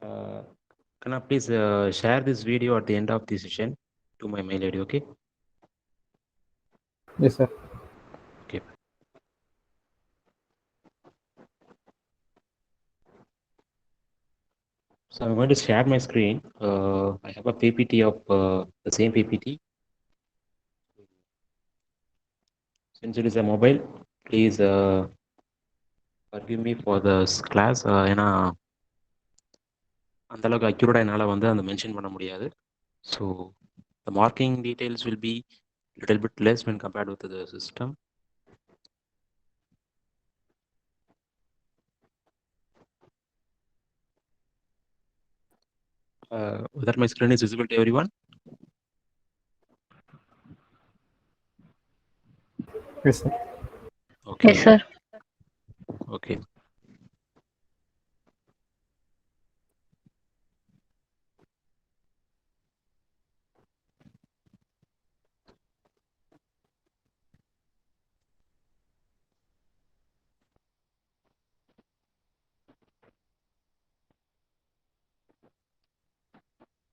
Can I please share this video at the end of the session to my mail ID, okay? Yes, sir. Okay. So I'm going to share my screen. I have a PPT of the same PPT. Since it is a mobile, please forgive me for this class. ஏன்னா அந்த அளவுக்கு அக்யூரேட்டாக என்னால் வந்து அந்த mention பண்ண முடியாது. So the marking details will be little bit less when compared with the system. Whether my screen is visible to everyone? Yes, sir. Okay. Yes, sir. Okay.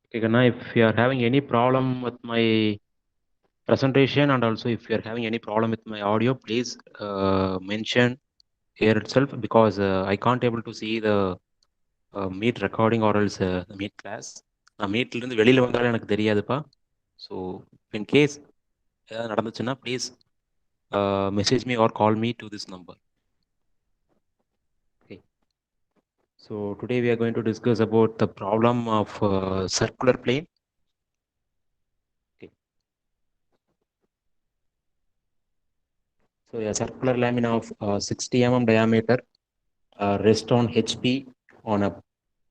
Okay, Ganna, if you are having any problem with my presentation and also if you are having any problem with my audio, please mention here itself because I can't able to see the meet recording or else the meet class. நான் மீட்லேருந்து வெளியில் வந்தாலும் எனக்கு தெரியாதுப்பா. So in case ஏதாவது நடந்துச்சுன்னா please message me or call me to this number. Okay. So today we are going to discuss about the problem of circular plane. Okay. So a circular lamina of 60 mm diameter rest on HP on a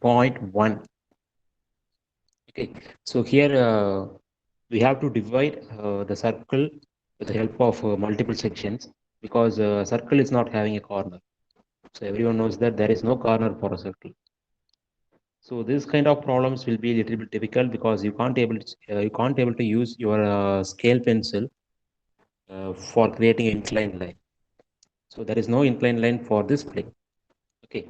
0.1. Okay. So here we have to divide the circle with the help of multiple sections because circle is not having a corner. So everyone knows that there is no corner for a circle. So this kind of problems will be a little bit difficult because you can't able to use your scale pencil for creating an inclined line. So there is no inclined line for this plane. Okay.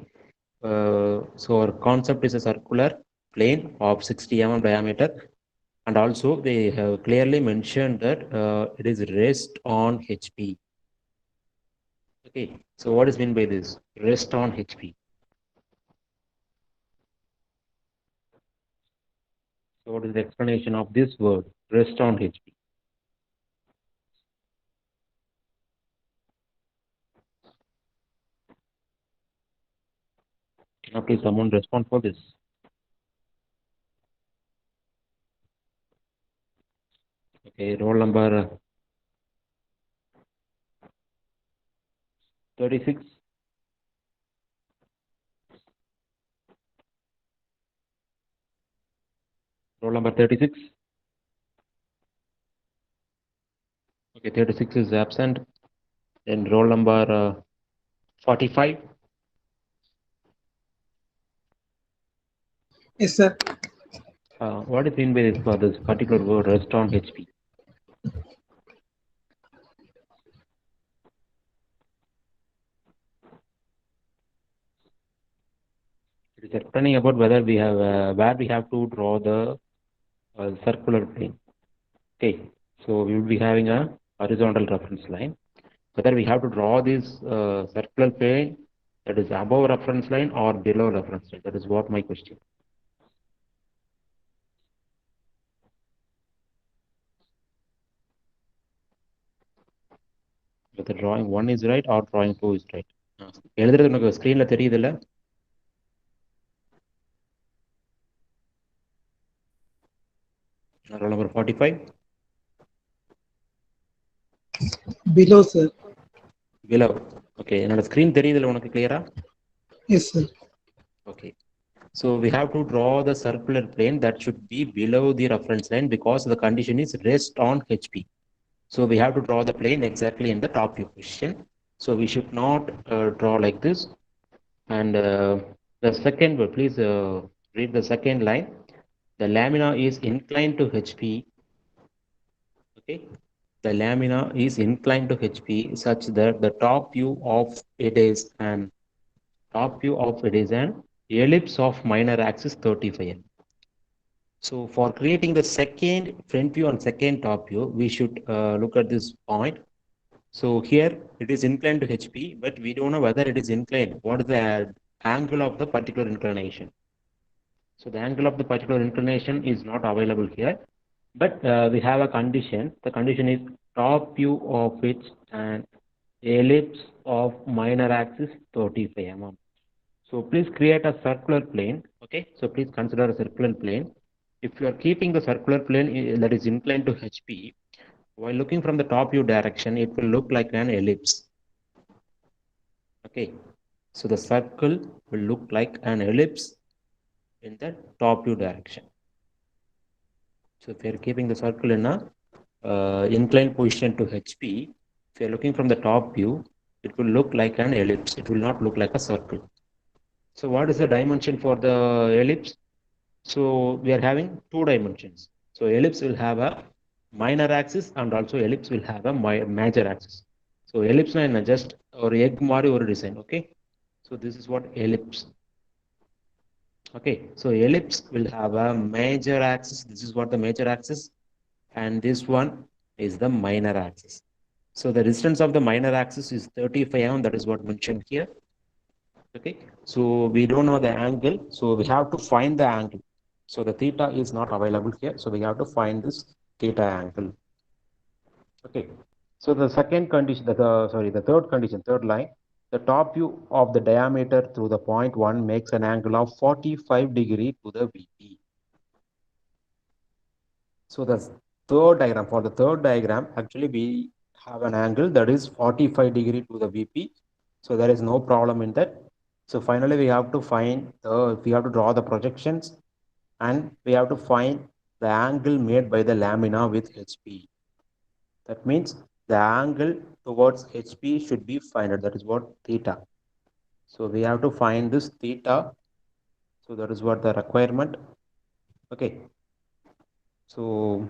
So our concept is a circular plane of 60 mm diameter, and also they have clearly mentioned that it is rest on HP. Okay. So what is meant by this rest on HP? So what is the explanation of this word rest on HP? Now please someone respond for this. Okay, roll number 36. Roll number 36. Okay, 36 is absent. Then roll number 45. Yes, sir. What is mean by this for this particular word rest on HP? It is explaining about whether we have where we have to draw the circular plane. Okay, so we will be having a horizontal reference line. Whether we have to draw this circular plane that is above reference line or below reference line. That is what my question. Whether drawing 1 is right or drawing 2 is right. எழுதுறது உனக்கு ஸ்க்ரீன்ல தெரியுதுல்ல? Roll number 45. Below, sir. Below. Okay, என்னோட screen தெரியுதுல்ல உனக்கு கிளியரா? Yes, sir. Okay. So we have to draw the circular plane that should be below the reference line because the condition is rest on HP. So we have to draw the plane exactly in the top view position. So we should not draw like this. And the second word, please read the second line. The lamina is inclined to HP. Okay. The lamina is inclined to HP such that the top view of it is an ellipse of minor axis 35 mm. So for creating the second front view and second top view, we should look at this point. So here it is inclined to HP, but we don't know whether it is inclined. What is the angle of the particular inclination? So the angle of the particular inclination is not available here, but we have a condition. The condition is top view of which an ellipse of minor axis 35 mm. So please create a circular plane. Okay, so please consider a circular plane. If you are keeping the circular plane that is inclined to HP, while looking from the top view direction, it will look like an ellipse. Okay, so the circle will look like an ellipse in the top view direction. So if you are keeping the circle in a inclined position to HP, if you are looking from the top view, it will look like an ellipse. It will not look like a circle. So what is the dimension for the ellipse? So we are having two dimensions. So ellipse will have a minor axis and also ellipse will have a major axis. So ellipse line just or egg mari or design. Okay. So this is what ellipse. Okay. So ellipse will have a major axis. This is what the major axis, and this one is the minor axis. So the distance of the minor axis is 35 mm. That is what mentioned here. Okay, so we don't know the angle, so we have to find the angle. So the theta is not available here, so we have to find this theta angle. Okay, so the second condition, the third condition, third line, the top view of the diameter through the point 1 makes an angle of 45 degree to the VP. So the third diagram, for the third diagram, actually we have an angle that is 45 degree to the VP. So there is no problem in that. So finally we have to we have to draw the projections, and we have to find the angle made by the lamina with HP. That means the angle towards HP should be find. That is what theta. So we have to find this theta. So that is what the requirement. Okay. So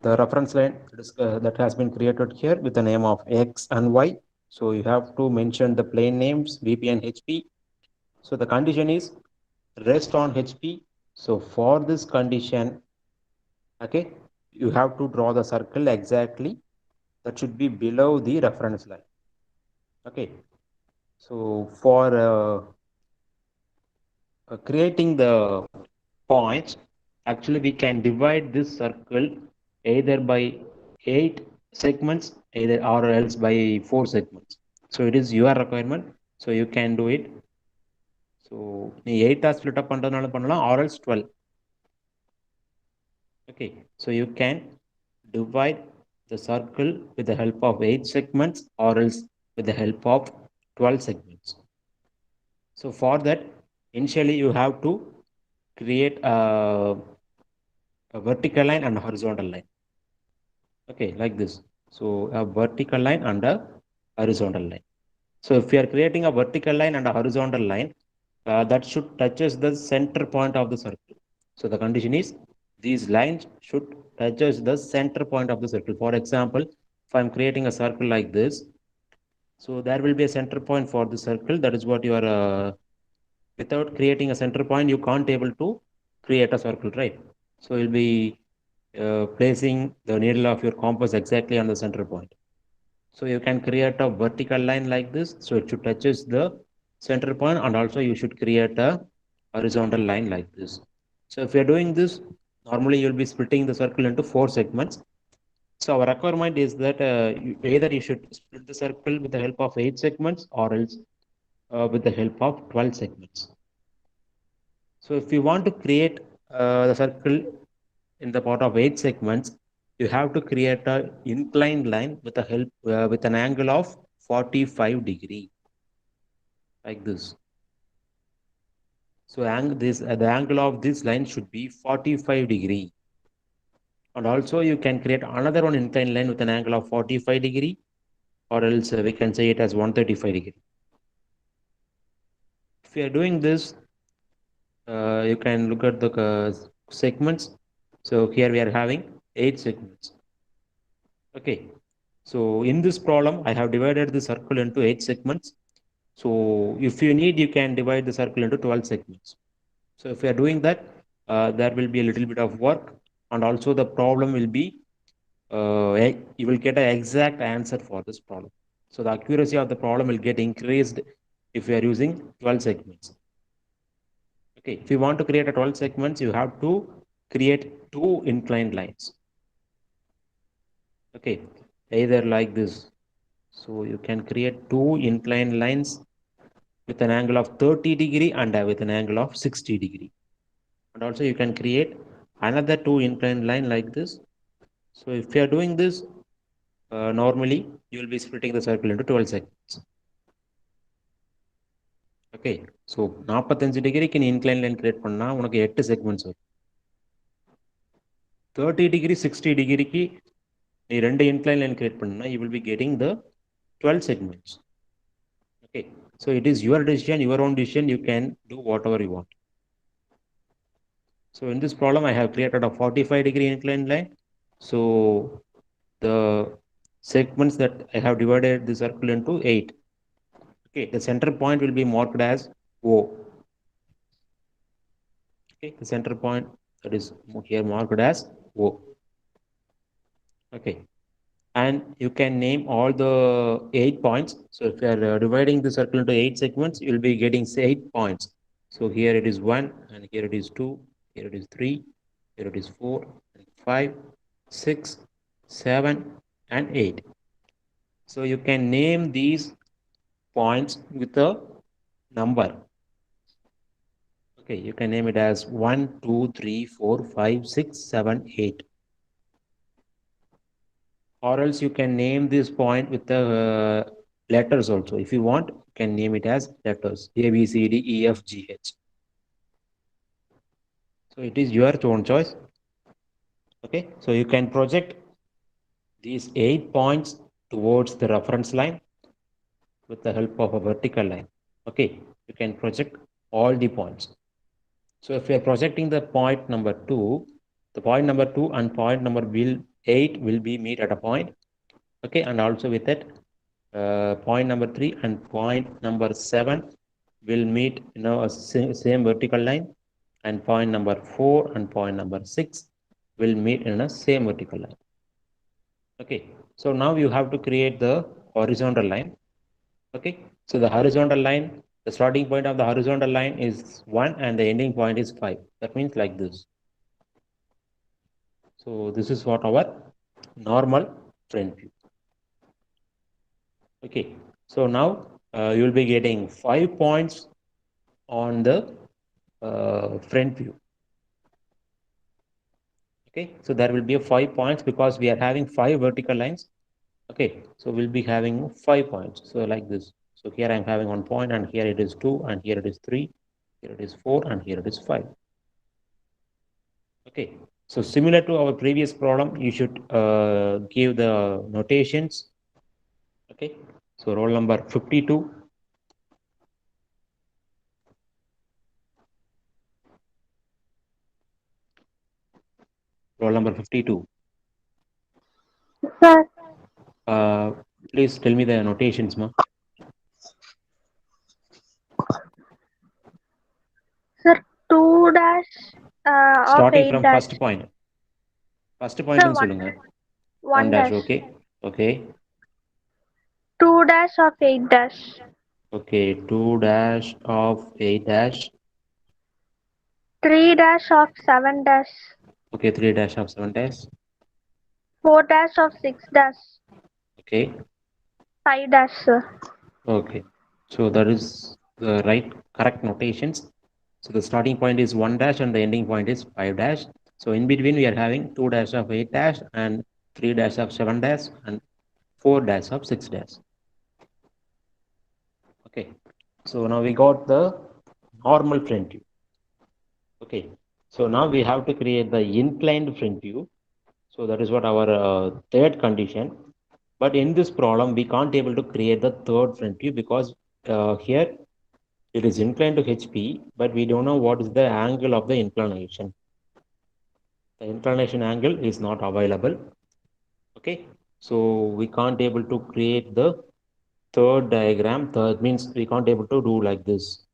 the reference line that has been created here with the name of X and Y. So you have to mention the plane names VP and HP. So the condition is rest on HP. So for this condition, okay, you have to draw the circle exactly that should be below the reference line. Okay, so for creating the points, actually we can divide this circle either by 8 segments, either or else by 4 segments. So it is your requirement, so you can do it. So நீ 8 split up பண்றதுனால பண்ணலாம் or else 12. Okay, so you can divide the circle with the help of 8 segments or else with the help of 12 segments. So for that, initially you have to create a vertical line and a horizontal line. Okay, like this. So a vertical line and a horizontal line. So if you are creating a vertical line and a horizontal line, that should touches the center point of the circle. So the condition is these lines should touches the center point of the circle. For example, if I'm creating a circle like this, so there will be a center point for the circle. That is what you are, without creating a center point, you can't able to create a circle, right? So you'll be placing the needle of your compass exactly on the center point. So you can create a vertical line like this. So it should touches the center point, and also you should create a horizontal line like this. So if you're doing this, normally you'll be splitting the circle into 4 segments. So our requirement is that either you should split the circle with the help of 8 segments or else with the help of 12 segments. So if you want to create the circle in the part of 8 segments, you have to create a inclined line with a help with an angle of 45 degree like this. So the angle of this line should be 45 degree. And also you can create another one inclined line with an angle of 45 degree, or else we can say it as 135 degree. If you are doing this, you can look at the segments. So here we are having 8 segments. Okay, so in this problem, I have divided the circle into 8 segments. So if you need, you can divide the circle into 12 segments. So if you are doing that, there will be a little bit of work, and also the problem will be, you will get an exact answer for this problem. So the accuracy of the problem will get increased if you are using 12 segments. Okay, if you want to create a 12 segments, you have to create two inclined lines. Okay, either like this. So you can create two inclined lines with an angle of 30 degree and with an angle of 60 degree. And also you can create another two inclined line like this. So if you are doing this, normally you will be splitting the circle into 12 segments. Okay, so 45 டிகிரிக்கு நீ incline line create பண்ணா உனக்கு 8 segments வரும். 30 degree 60 டிகிரிக்கு நீ ரெண்டு incline line create பண்ணா you will be getting the 12 segments. Okay, so it is your decision, your own decision. You can do whatever you want. So in this problem, I have created a 45-degree inclined line. So the segments that I have divided the circle into 8. Okay, the center point will be marked as O. Okay, the center point that is here marked as O. Okay, and you can name all the 8 points. So if you are dividing the circle into 8 segments, you will be getting 8 points. So here it is 1, and here it is 2, here it is 3, here it is 4, 5, 6, 7, and 8. So you can name these points with a number. Okay, you can name it as 1, 2, 3, 4, 5, 6, 7, 8. Or else you can name this point with the letters also. If you want, you can name it as letters A, B, C, D, E, F, G, H. So it is your own choice. Okay, so you can project these 8 points towards the reference line with the help of a vertical line. Okay, you can project all the points. So if you are projecting the point number 2, the point number 2 and point number 8 will be meet at a point. Okay, and also with it, point number 3 and point number 7 will meet a same vertical line, and point number 4 and point number 6 will meet in a same vertical line. Okay, so now you have to create the horizontal line. Okay, so the horizontal line, the starting point of the horizontal line is 1 and the ending point is 5. That means like this. So this is what our normal front view. Okay, so now you will be getting 5 points on the front view. Okay, so there will be 5 points because we are having 5 vertical lines. Okay, so we'll be having 5 points. So like this. So here I'm having 1 point, and here it is 2, and here it is 3, here it is 4, and here it is 5. Okay, so similar to our previous problem, you should give the notations. Okay, so roll number 52. Roll number 52. Sir, Uh, Please tell me the notations, ma. sir, 2 dash of Starting 8 from dash. first point. First point Sir, in சொல்லுங்க. 1 1 dash, dash. okay. Okay. 2 dash of 8 dash. Okay, 2 dash of 8 dash. 3 dash of 7 dash. Okay, 3 dash of 7 dash. 4 dash of 6 dash. Okay. 5 dash, sir. Okay, so that is the correct notations. So the starting point is 1 dash and the ending point is 5 dash. So in between we are having 2 dash of 8 dash and 3 dash of 7 dash and 4 dash of 6 dash. Okay, so now we got the normal front view. Okay, so now we have to create the inclined front view. So that is what our third condition. But in this problem, we can't able to create the third front view because here it is inclined to HP, but we don't know what is the angle of the inclination. The inclination angle is not available. Okay, so we can't able to create the third diagram. Third means we can't able to do like this.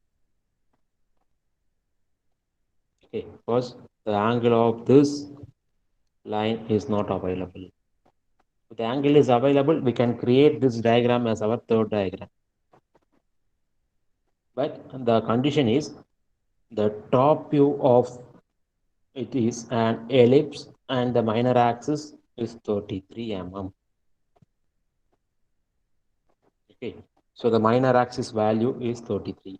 Okay, because the angle of this line is not available. If the angle is available, we can create this diagram as our third diagram. But the condition is the top view of it is an ellipse and the minor axis is 33 mm. Okay, so the minor axis value is 33.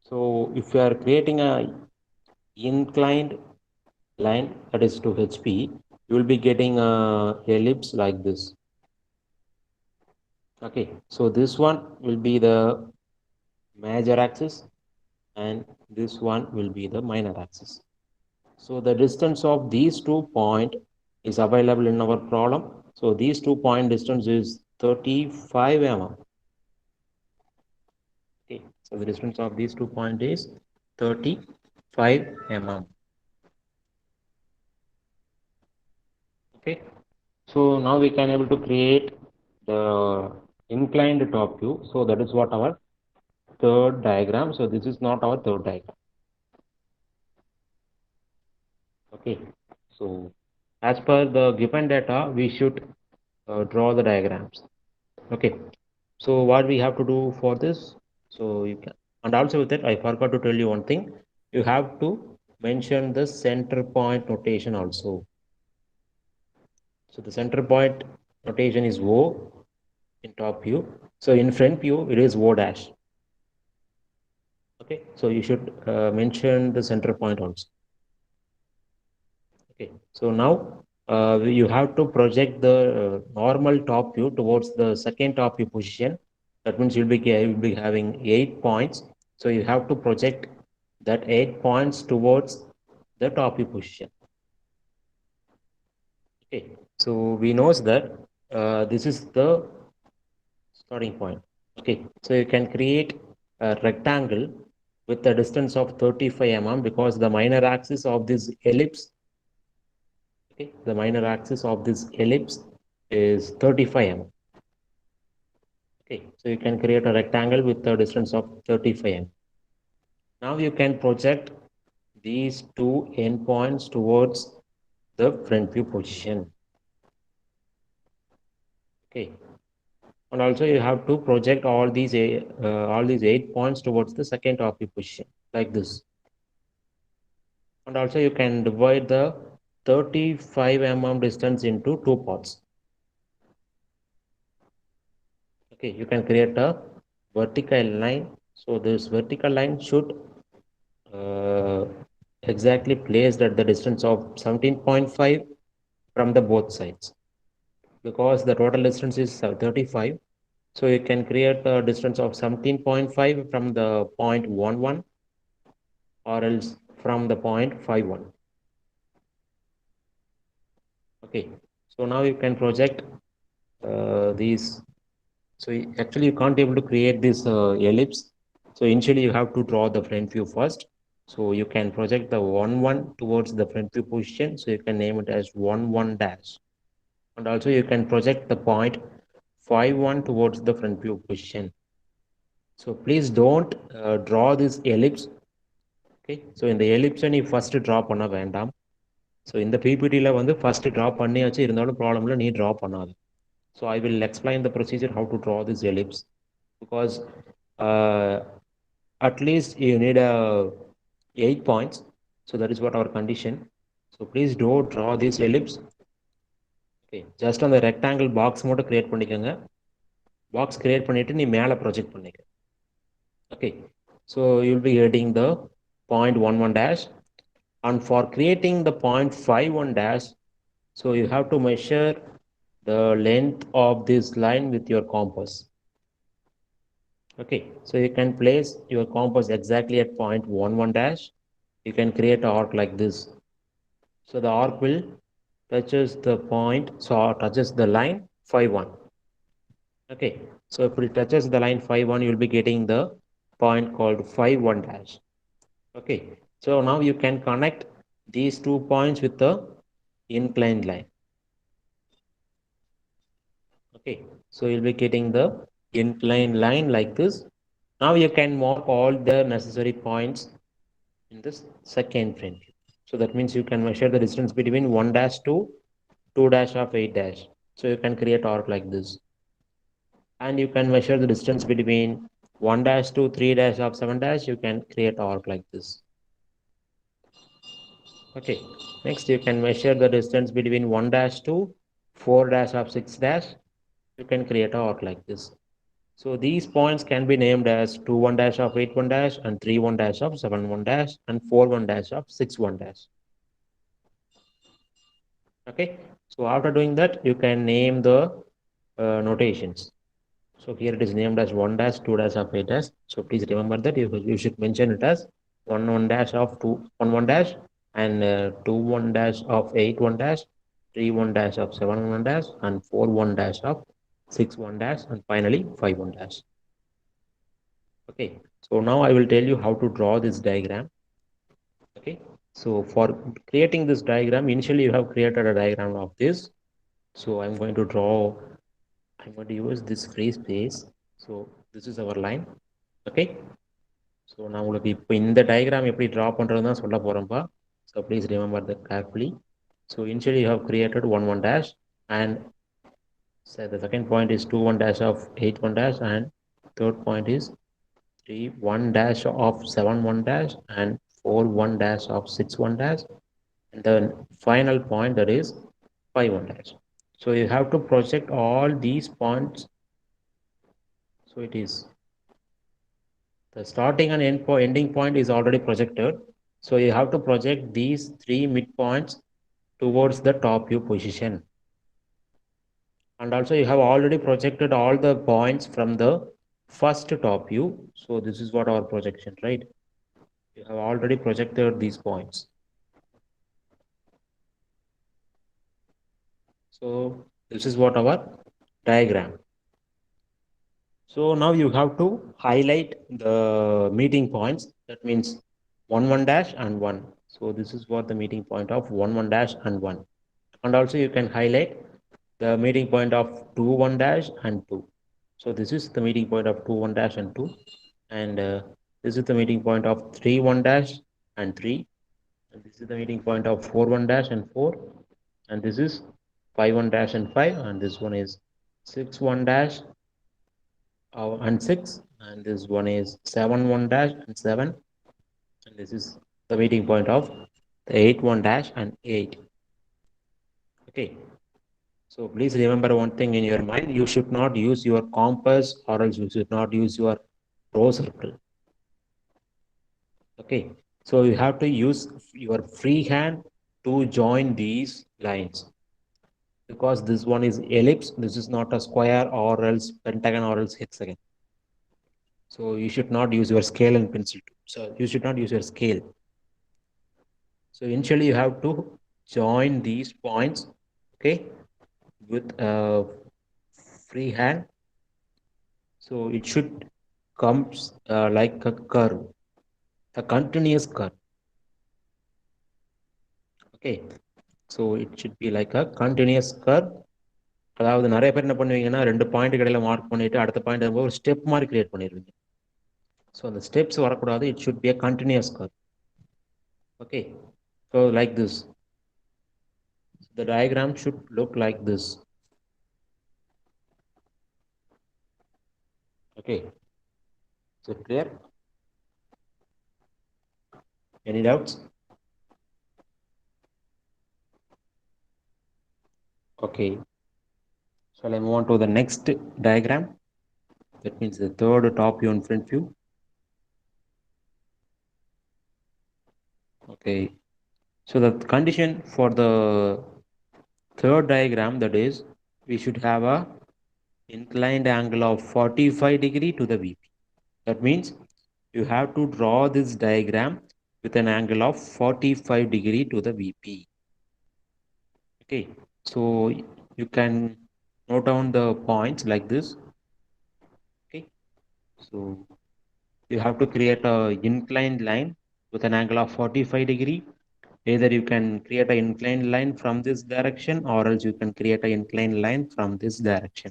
So if you are creating a inclined line, that is to HP, you will be getting a ellipse like this. Okay, so this one will be the major axis and this one will be the minor axis. So the distance of these 2 points is available in our problem. So these 2 point distance is 35 mm. Okay, so the distance of these 2 points is 35 mm. Okay, so now we can able to create the inclined top view. So that is what our third diagram. So this is not our third diagram. Okay, so as per the given data, we should draw the diagrams. Okay, so what we have to do for this? So you can, and also with it, I forgot to tell you one thing. You have to mention the center point notation also. So the center point notation is O in top view. So in front view, it is O dash. Okay, so you should mention the center point also. Okay, so now you have to project the normal top view towards the second top view position. That means you'll be having 8 points. So you have to project that 8 points towards the top view position. Okay, so we knows that this is the starting point. Okay, so you can create a rectangle with a distance of 35 mm because the minor axis of this ellipse, okay, the minor axis of this ellipse is 35 mm. Okay, so you can create a rectangle with a distance of 35 mm. Now you can project these two endpoints towards the front view position. Okay, and also you have to project all these 8 points towards the second top view position like this. And also you can divide the 35 mm distance into two parts. Okay, you can create a vertical line. So this vertical line should uh, exactly placed at the distance of 17.5 from the both sides, because the total distance is 35. So you can create a distance of 17.5 from the point 11 or else from the point 51. Okay, so now you can project these. So actually you can't able to create this ellipse. So initially you have to draw the front view first. So you can project the 1 1 towards the front view position. So you can name it as 1 1 dash. And also you can project the point 5 1 towards the front view position. So please don't draw this ellipse. Okay, so in the ellipse நீ first draw பண்ண வேண்டாம். So இந்த PPT-ல வந்து first draw பண்ணியாச்சு இருந்தாலும் ப்ராப்ளம்ல நீ draw பண்ணாது. So I will explain the procedure how to draw this ellipse, because uh, at least you need 8 points. So that is what our condition. So please don't draw this ellipse. Okay, just on the rectangle box மட்டும் create பண்ணிக்கங்க. Box create பண்ணிட்டு நீ மேலே project பண்ணிக்க. Okay, so you'll be getting the point 1 1 dash, and for creating the point 5 1 dash, so you have to measure the length of this line with your compass. Okay, so you can place your compass exactly at point 1 1 dash. You can create an arc like this. So the arc will touches the point, so touches the line 5 1. Okay, so if it touches the line 5 1, you'll be getting the point called 5 1 dash. Okay, so now you can connect these 2 points with the inclined line. Okay, so you'll be getting the inclined line like this. Now you can mark all the necessary points in this second front view. So that means you can measure the distance between 1 dash to 2 dash of 8 dash. So you can create arc like this. And you can measure the distance between 1 dash to 3 dash of 7 dash. You can create arc like this. Okay. Next, you can measure the distance between 1 dash to 4 dash of 6 dash. You can create an arc like this. So these points can be named as 2 1 dash of 8 1 dash and 3 1 dash of 7 1 dash and 4 1 dash of 6 1 dash. Okay. So after doing that, you can name the notations. So here it is named as 1 dash, 2 dash of 8 dash. So please remember that you should mention it as 1 1 dash of 2 1 1 dash and 2 1 dash of 8 1 dash, 3 1 dash of 7 1 dash and 4 1 dash of 6 1 dash and finally 5 1 dash. Okay. So now I will tell you how to draw this diagram. Okay. So for creating this diagram, initially you have created a diagram of this. So I'm going to use this free space. So this is our line. Okay. So நான் உங்களுக்கு இப்போ இந்த diagram எப்படி draw பண்ணுறதுன்னு தான் சொல்ல போகிறோம்ப்பா. So please remember that carefully. So initially you have created 1 1 dash and so the second point is 2 1 dash of 8 1 dash and third point is 3 1 dash of 7 1 dash and 4 1 dash of 6 1 dash and the final point that is 5 1 dash. So you have to project all these points. So it is the starting and ending point is already projected. So you have to project these 3 midpoints towards the top view position. And also you have already projected all the points from the first top view. So this is what our projection, right? You have already projected these points. So this is what our diagram. So now you have to highlight the meeting points. That means 1 1 dash and 1. So this is what the meeting point of 1 1 dash and 1. And also you can highlight the meeting point of 2 1 dash and 2. So this is the meeting point of 2 1 dash and 2. And this is the meeting point of 3 1 dash and 3. And this is the meeting point of 4 1 dash and 4. And this is 5 1 dash and 5. And this one is 6 1 dash and 6. And this one is 7 1 dash and 7. And this is the meeting point of the 8 1 dash and 8. Okay. So please remember one thing in your mind, you should not use your compass or else you should not use your row circle. Okay. So you have to use your free hand to join these lines. Because this one is ellipse, this is not a square or else pentagon or else hexagon. So you should not use your scale and pencil. So you should not use your scale. So initially you have to join these points, okay, with a free hand. So it should comes like a curve, a continuous curve. Okay, so it should be like a continuous curve. அதாவது நிறைய பேர் என்ன பண்ணுவீங்கன்னா 2 point கடையில் mark பண்ணிட்டு அடுத்த point ஒரு step மாதிரி create பண்ணிடுவீங்க. ஸோ அந்த ஸ்டெப்ஸ் வரக்கூடாது. It should be a continuous curve. Okay, so like this the diagram should look like this. Okay, so clear? Any doubts? Okay, shall I move on to the next diagram? That means the third top view and front view. Okay, so the condition for the third diagram, that is we should have a inclined angle of 45 degree to the VP. That means you have to draw this diagram with an angle of 45 degree to the VP. Okay, so you can note down the points like this. Okay, so you have to create a inclined line with an angle of 45 degree. Either you can create an inclined line from this direction or else you can create an inclined line from this direction.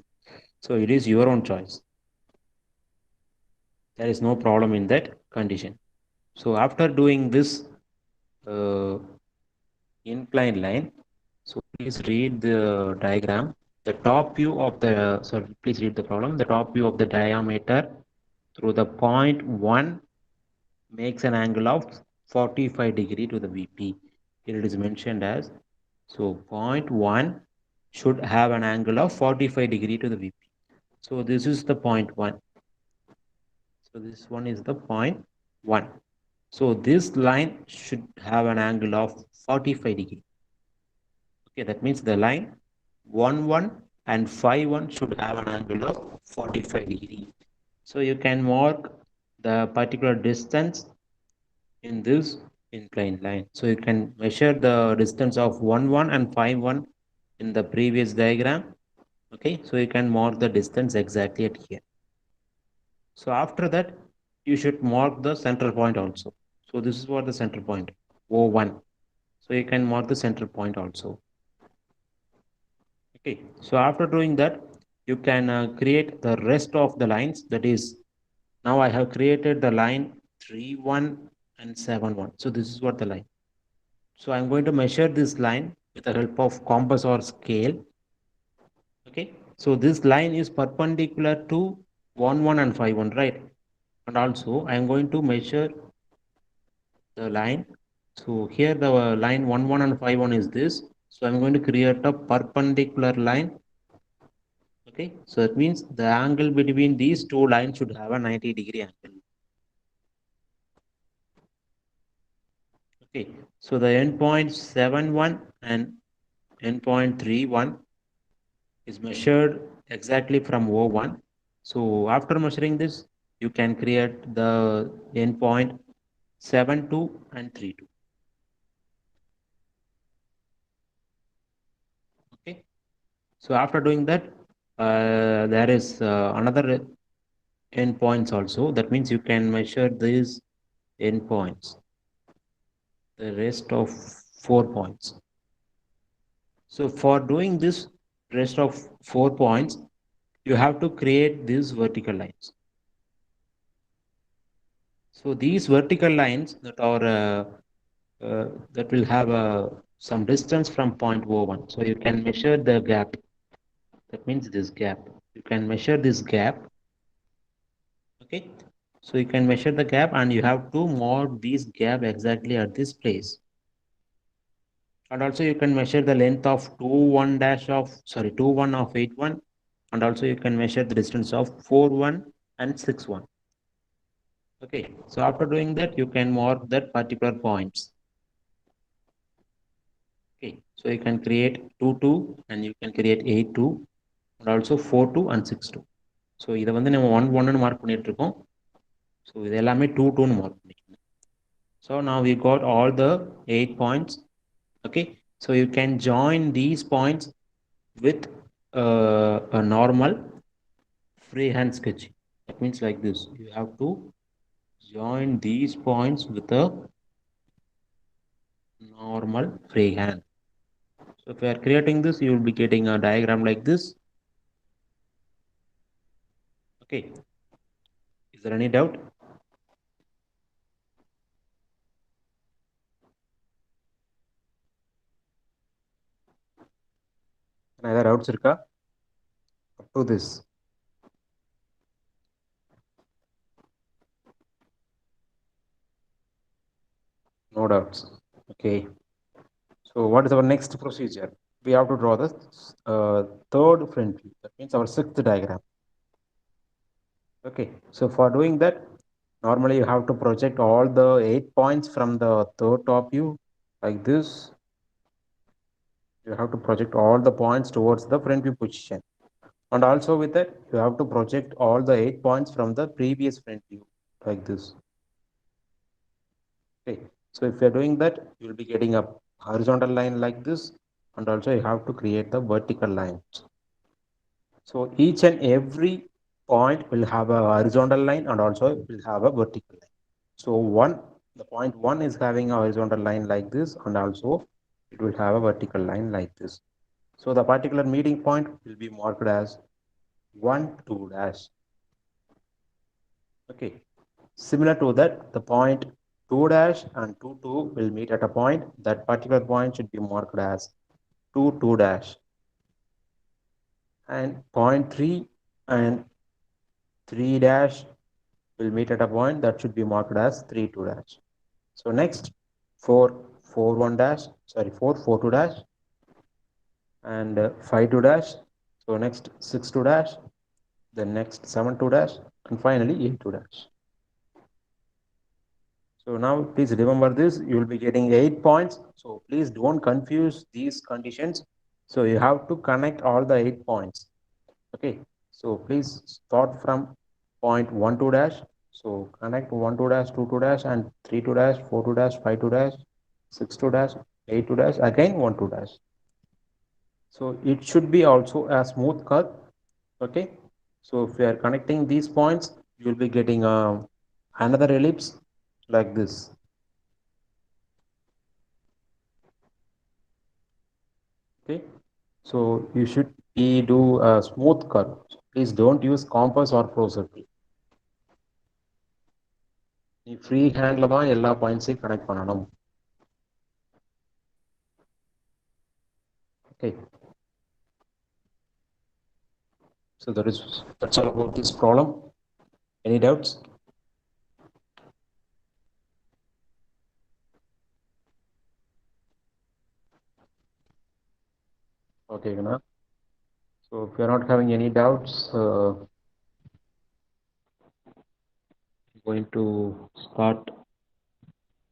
So it is your own choice. There is no problem in that condition. So after doing this inclined line, so please read the diagram. The top view of the, sorry, please read the problem. The top view of the diameter through the point 1 makes an angle of 45 degree to the VP. Here it is mentioned as, so point 1 should have an angle of 45 degree to the VP. So this is the point 1. So this one is the point 1. So this line should have an angle of 45 degree. Okay, that means the line 1, 1 and 5, 1 should have an angle of 45 degree. So you can mark the particular distance in this inclined line. So you can measure the distance of 1, 1 and 5, 1 in the previous diagram. Okay, so you can mark the distance exactly at here. So after that, you should mark the center point also. So this is what the center point, O1. So you can mark the center point also. Okay, so after doing that, you can create the rest of the lines. That is, now I have created the line 3, 1 and 7, 1. So this is what the line. So I'm going to measure this line with the help of compass or scale. Okay, so this line is perpendicular to 1, 1 and 5, 1, right? And also I am going to measure the line. So here the line 1, 1 and 5, 1 is this. So I'm going to create a perpendicular line. Okay, so that means the angle between these two lines should have a 90-degree angle. Okay, so the endpoint 7, 1 and endpoint 3, 1 is measured exactly from O1. So after measuring this, you can create the endpoint 7, 2 and 3, 2. Okay, so after doing that, there is another endpoints also. That means you can measure these endpoints, the rest of 4 points. So for doing this rest of 4 points, you have to create these vertical lines. So these vertical lines that are that will have some distance from point O1. So you can measure the gap. That means this gap. You can measure this gap. Okay. So you can measure the gap and you have to mark this gap exactly at this place. And also you can measure the length of 2, 1 dash of, sorry, 2, 1 of 8, 1. And also you can measure the distance of 4, 1 and 6, 1. Okay. So after doing that, you can mark that particular points. Okay, so you can create 2, 2 and you can create 8, 2 and also 4, 2 and 6, 2. So இதை வந்து நம்ம 1, 1 mark பண்ணிட்டு இருக்கோம். So இது எல்லாமே 2, 2 mark பண்ணிக்கணும். So now we got all the 8 points. Okay, so you can join these points with a normal freehand sketching. That means like this. You have to join these points with a normal freehand. So if you are creating this, you will be getting a diagram like this. Okay, is there any doubt? Either doubts இருக்கா up to this? No doubts. Okay, so what is our next procedure? We have to draw the third front view. That means our sixth diagram. Okay, so for doing that, normally you have to project all the 8 points from the third top view like this. You have to project all the points towards the front view position. And also with that, you have to project all the 8 points from the previous front view like this. Okay, so if you're doing that, you will be getting a horizontal line like this, and also you have to create the vertical lines. So each and every point will have a horizontal line and also will have a vertical line. So the point 1 is having a horizontal line like this, and also it will have a vertical line like this. So the particular meeting point will be marked as 1, 2 dash. Okay, Similar to that, the point 2 dash and 2 2 will meet at a point. That particular point should be marked as 2 2 dash. And point 3 and 3 dash will meet at a point that should be marked as 3 2 dash. So next 4 4 1 dash, sorry 4 4 2 dash and 5 2 dash. So next 6 2 dash, then next 7 2 dash and finally 8 2 dash. So now please remember this, you will be getting 8 points. So please don't confuse these conditions. So you have to connect all the 8 points. Okay. So please start from point 1 2 dash. So connect 1 2 dash, 2 2 dash and 3 2 dash, 4 2 dash, 5 2 dash, 6 2 dash, 8 2 dash, again 1 2 dash. So it should be also a smooth curve. Okay. So if you are connecting these points, you will be getting another ellipse like this. Okay, so you should do a smooth curve. Please don't use compass or pro circle. நீ free ஹேண்ட்ல தான் எல்லா பாயிண்ட்ஸையும் connect பண்ணணும். Okay, so that's all about this problem. Any doubts? Okay, Gana. So if you're not having any doubts, I'm going to start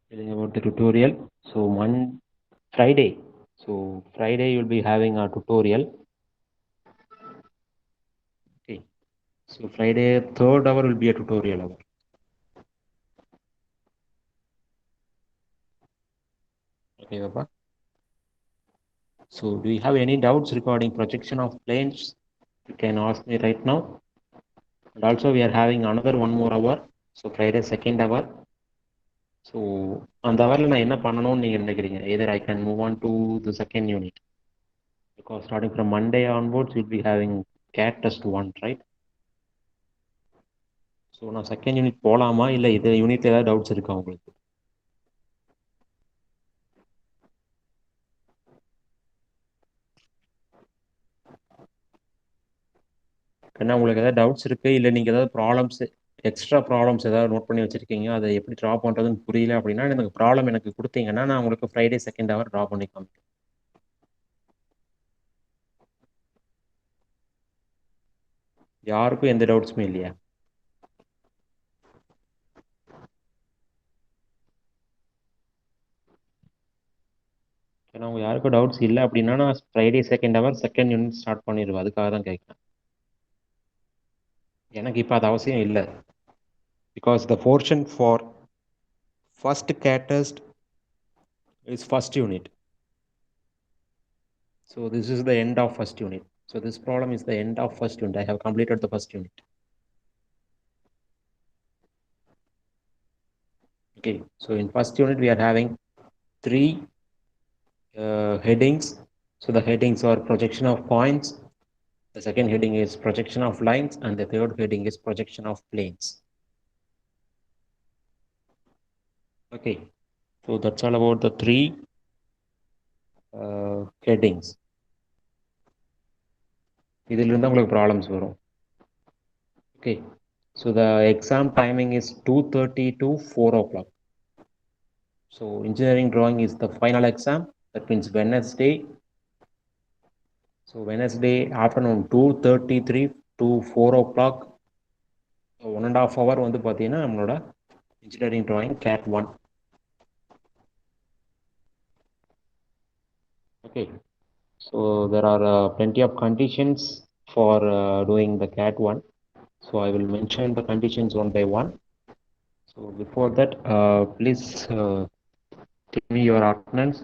telling about the tutorial. So one Friday. So Friday you'll be having a tutorial. Okay. So Friday third hour will be a tutorial hour. Okay, Papa. So do you have any doubts regarding projection of planes? You can ask me right now. And also we are having another one more hour. So Friday second hour. So அந்த ஹவரில் நான் என்ன பண்ணணும்னு நீங்கள் நினைக்கிறீங்க? Either I can move on to the second unit. Because starting from Monday onwards, we'll be having CAT test 1, right? So நான் second unit போகலாமா இல்லை இது யூனிட்ல ஏதாவது டவுட்ஸ் இருக்கா உங்களுக்கு? ஏன்னா உங்களுக்கு ஏதாவது டவுட்ஸ் இருக்கு இல்லை நீங்கள் ஏதாவது ப்ராப்ளம்ஸ் எக்ஸ்ட்ரா ப்ராப்ளம்ஸ் ஏதாவது நோட் பண்ணி வச்சிருக்கீங்க, அதை எப்படி ட்ரா பண்ணுறதுன்னு புரியல அப்படின்னா எனக்கு ப்ராப்ளம் எனக்கு கொடுத்தீங்கன்னா நான் உங்களுக்கு ஃப்ரைடே செகண்ட் ஹவர் ட்ரா பண்ணி காமிப்பேன். யாருக்கும் எந்த டவுட்ஸுமே இல்லையா? ஏன்னா உங்க யாருக்கும் டவுட்ஸ் இல்லை அப்படின்னா நான் Friday second hour second unit start பண்ணிடுவேன். அதுக்காக தான் கேட்குறேன். எனக்கு இப்போ அது அவசியம் இல்லை. Because the portion for first CAT test is first unit. So this is the end of first unit. So this problem is the end of first unit. I have completed the first unit. Okay, so in first unit we are having 3 headings. So the headings are projection of points, the second heading is projection of lines, and the third heading is projection of planes. Okay, so that's all about the 3 headings. இதிலிருந்து உங்களுக்கு problems வரும். Okay, so the exam timing is 2:30 to 4 o'clock. So engineering drawing is the final exam. That means Wednesday. So Wednesday afternoon 2:33 to 4 o'clock. 1.5 hour வந்து பார்த்தீங்கன்னா நம்மளோட engineering drawing CAT 1. Okay, so there are plenty of conditions for doing the CAT 1. So I will mention the conditions one by one. So before that, please give me your attendance.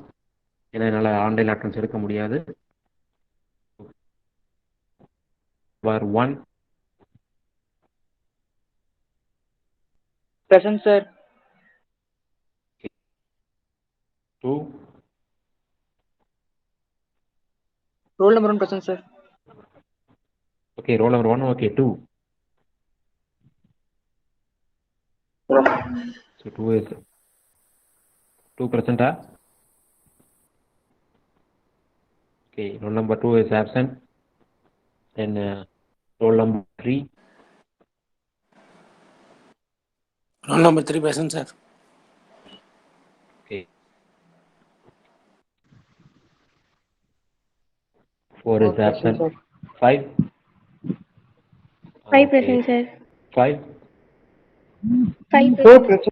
ஏன்னா என்னால் online attendance எடுக்க முடியாது. Number 1. Present, sir. 2. Roll number 1 present, sir. Okay, roll number 1. Okay, 2. So 2 is 2%. Okay, roll number 2 is absent. Then roll number 3. Roll number 3 present, sir. Okay. 4 is absent. 5. 5%, sir. 5. 5%.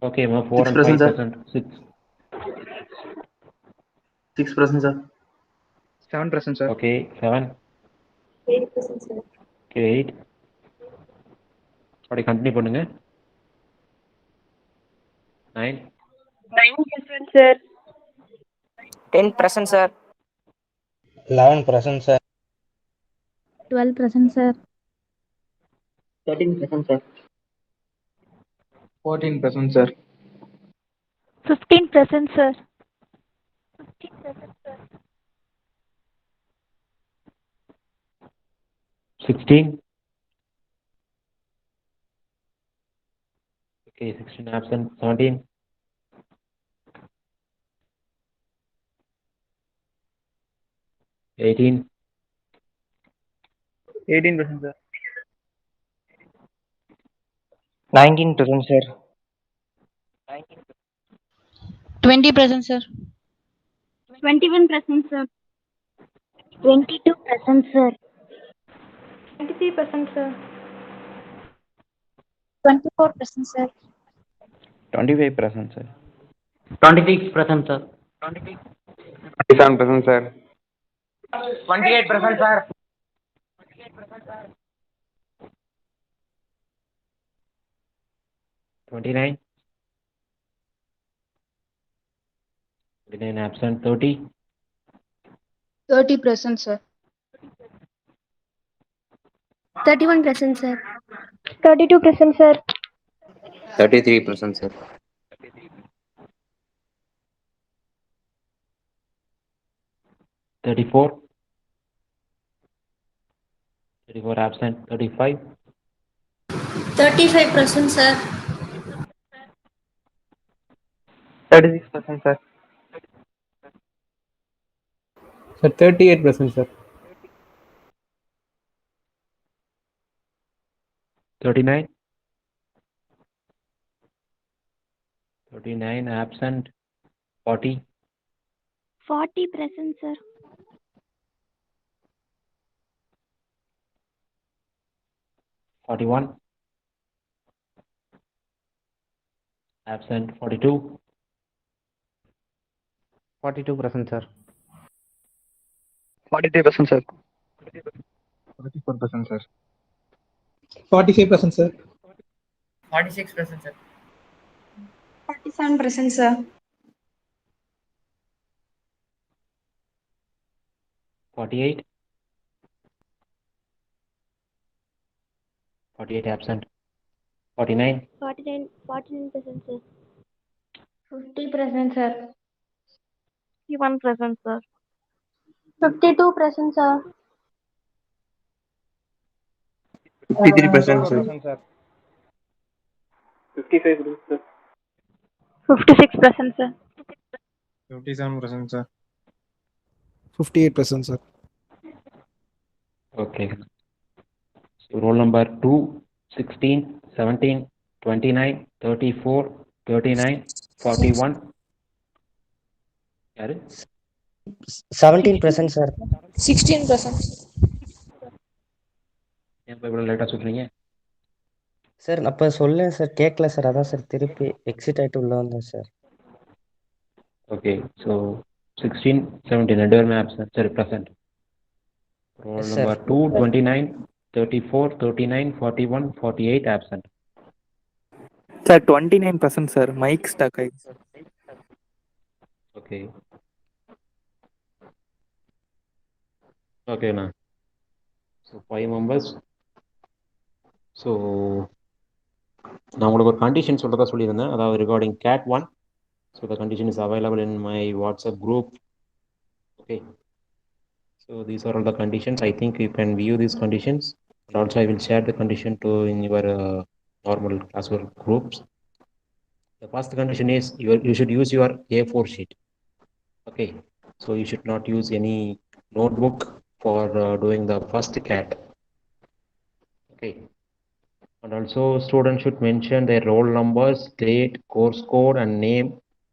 Okay, 4 and 5%. 6. 6%, sir. 7%, sir. Okay, 7. 8%, sir. Okay, 8. அப்படி continue பண்ணுங்க. 9. 9%, sir. 10%, sir. 11%, sir. 12%, sir. 13%, sir. 14%, sir. 15%, sir. 16. Okay, 16 absent. 17. 18. 18%, sir. 19%, sir. 20%, sir. 21%, sir. 22%, sir. 23%, sir. 24%, sir. 25%, sir. 26%, sir. 27%, sir. 28%, sir. 29. 29 absent. 30. 30%, sir. 31%, sir. 32%, sir. 33%, sir. 34. 34 absent. 35. 35%, sir. 36%, sir. Sir, 38%, sir. 39. 39 absent. 40. 40%, sir. 41. Absent. 42. 42%, sir. 43%, sir. 44%, sir. 45%, sir. 46%, sir. 47%, sir. 48. 48 absent. 49. 49%, sir. 50%, sir. 51%, sir. 52%, sir. 53%, sir. 54%, sir. 55%, sir. 56%, sir. 57%, sir. 58%, sir. Okay. So roll number 2, 16, 17, 29, 34, 39, 41. யாரு? 17%, sir. 16%. ஏன் இப்போ இவ்வளோ லேட்டாக சொல்கிறீங்க? Sir அப்போ சொல்லேன் sir, கேட்கல sir, அதான் சார் திருப்பி எக்ஸிட் ஆகிட்டு உள்ள வந்தேன் சார். ஓகே, ஸோ 16, 17 ரெண்டு பேருமே absent. சரி, present. Roll Yes, sir. Number 2, 29, 34, 39, 41, 48 absent. Sir, 29%, sir. Mic stuck. Okay. ஓகேண்ணா. So 5 members. ஸோ நான் உங்களுக்கு ஒரு கண்டிஷன் சொல்கிறதா சொல்லியிருந்தேன், அதாவது regarding CAT 1. So the condition is available in my WhatsApp group. Okay. So these are all the conditions. I think you can view these conditions. And also I will share the condition to in your normal classwork groups. The first condition is you should use your A4 sheet. Okay, so you should not use any notebook for doing the first cat. Okay, and also students should mention their roll numbers, date, course code, and name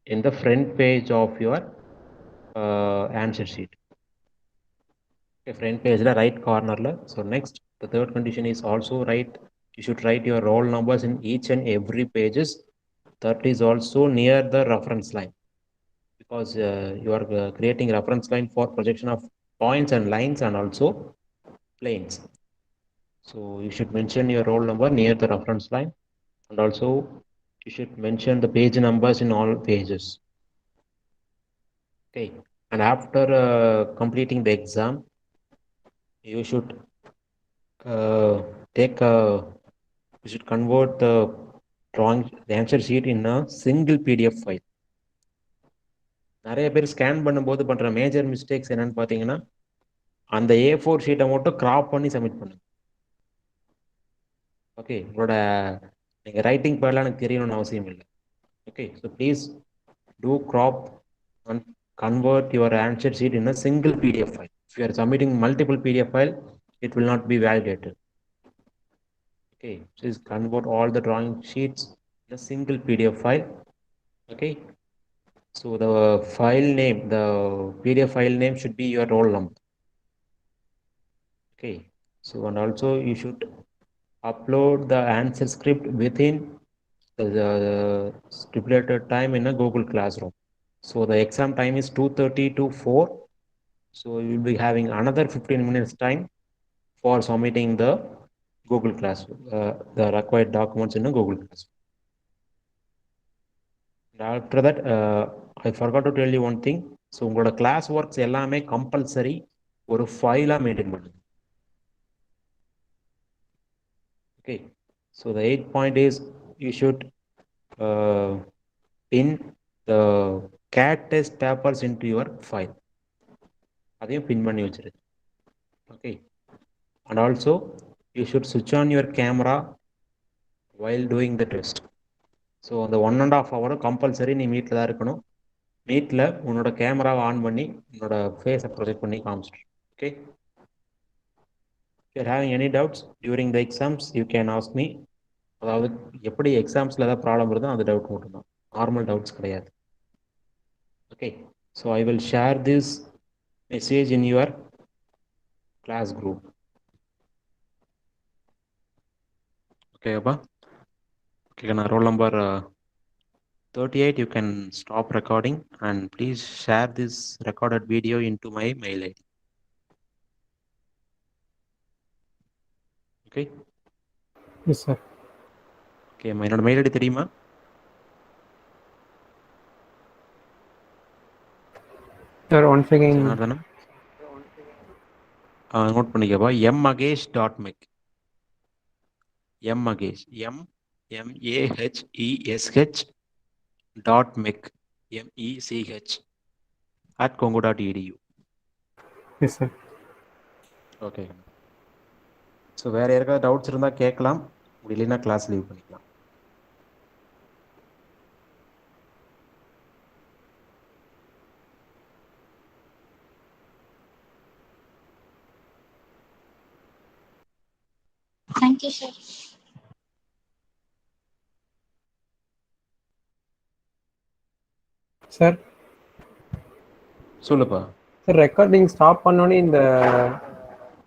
in the front page of your answer sheet. Okay, front page la right corner la. So next, the third condition is also write. You should write your roll numbers in each and every pages. That is also near the reference line, because you are creating reference line for projection of points and lines and also planes. So you should mention your roll number near the reference line, and also you should mention the page numbers in all pages. Okay, and after completing the exam, you should take a you should convert the answer sheet in a single PDF file. நிறைய பேர் scan பண்ணும்போது பண்ற major mistakes என்னன்னு பார்த்தீங்கன்னா, அந்த A4 ஷீட்டை மட்டும் graph பண்ணி சப்மிட் பண்ணுங்க. ஓகே, உங்களோட நீங்கள் ரைட்டிங் பேர்லாம் எனக்கு தெரியணும்னு அவசியம் இல்லை. Okay, so please do crop and convert your answer sheet in a single PDF file. If you are submitting multiple PDF file, it will not be validated. Okay, please convert all the drawing sheets in a single PDF file. Okay, so the file name, the PDF file name should be your roll number. Okay, so and also you should upload the answer script within the stipulated time in a Google Classroom. So the exam time is 2:30 to 4. So you will be having another 15 minutes time for submitting the Google Classroom, the required documents in a Google Classroom. After that, I forgot to tell you one thing. So உங்களோட class works எல்லாமே compulsory ஒரு ஃபைலா maintain பண்ணுங்க. Okay, so the 8th point is you should pin the CAT test papers into your file. அதையும் பின் பண்ணி வச்சிரு. Okay, and also you should switch on your camera while doing the test. So அந்த 1.5 hour compulsory நீ மீட்டில் தான் இருக்கணும். மீட்டில் உன்னோட கேமராவை ஆன் பண்ணி உன்னோட ஃபேஸை ப்ரொஜெக்ட் பண்ணி காமிச்சிட்டு. Okay, you are having any doubts during the exams you can ask me. அதாவது எப்படி எக்ஸாம்ஸில் ஏதாவது ப்ராப்ளம் வருதோ அந்த டவுட் மட்டும்தான், நார்மல் டவுட்ஸ் கிடையாது. Okay, so I will share this message in your class group. Okay அப்பா, ஓகே, நான் roll number 38, you can stop recording and please share this recorded video into my mail ID. Okay? Yes, sir. Okay, என்னோட mail ID தெரியுமா? Sir, once again. Janardhanam, note பண்ணிக்கப்பா. mmagesh.mec. mmagesh, mmagesh.mech, mech at congo.edu. Yes, sir. Okay, so வேறு யாருக்காவது doubts இருந்தால் கேட்கலாம், இல்லைன்னா class leave பண்ணிக்கலாம். Thank you, sir. Sir. சொல்லுப்பா. சார் ரெக்கார்டிங் ஸ்டாப் பண்ணோன்னே இந்த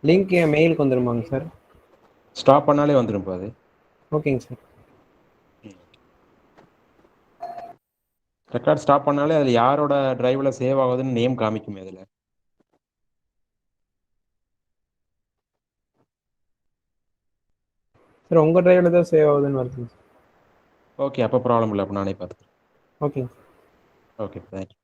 லிங்க் என் மெயிலுக்கு வந்துருமாங்க சார்? ஸ்டாப் பண்ணாலே வந்துடும் அது. ஓகேங்க சார். ரெக்கார்ட் ஸ்டாப் பண்ணாலே அதில் யாரோட டிரைவில் சேவ் ஆகுதுன்னு நேம் காமிக்குமே அதில். சார் உங்கள் டிரைவில் தான் சேவ் ஆகுதுன்னு வருதுங்க சார். ஓகே, அப்போ ப்ராப்ளம் இல்லை, அப்போ நானே பார்த்துக்கிறேன். ஓகேங்க. Okay, thank you.